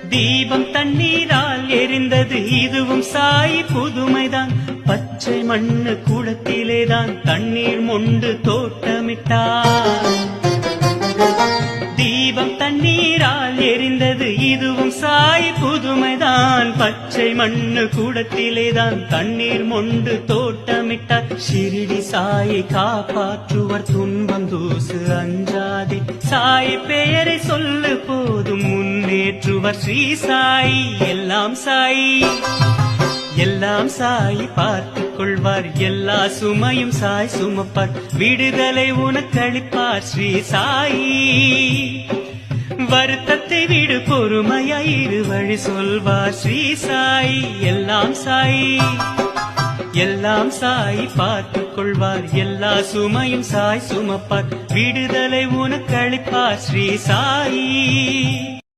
தீபம் தண்ணீரால் எரிந்தது இதுவும் சாயி புதுமைதான். பச்சை மண்ணு கூடத்திலேதான் தண்ணீர் மொண்டு தோட்டமிட்டார். தீபம் தண்ணீரால் எரிந்தது இதுவும் சாயி புதுமைதான். பச்சை மண்ணு கூடத்திலேதான் தண்ணீர் மொண்டு தோட்டமிட்டார். ஷிரிடி சாயை காப்பாற்றுவர் துன்பம் தூசு அஞ்சாதே. சாய் பெயரை சொல்லு போதும் முன்னேற்றுவர் ஸ்ரீ சாயி. எல்லாம் சாயி எல்லாம் சாயி பார்த்துக் கொள்வார். எல்லா சுமையும் சாய் சுமப்பார். விடுதலை உனக்களிப்பார் ஸ்ரீ சாயி. வருத்தத்தை விடு பொறுமையாயிரு வழி சொல்வார் ஸ்ரீ சாயி. எல்லாம் சாயி எல்லாம் சாயி பார்த்துக் கொள்வார். எல்லா சுமையும் சாய் சுமப்பார். விடுதலை உனக்களிப்பார் ஸ்ரீ சாயி.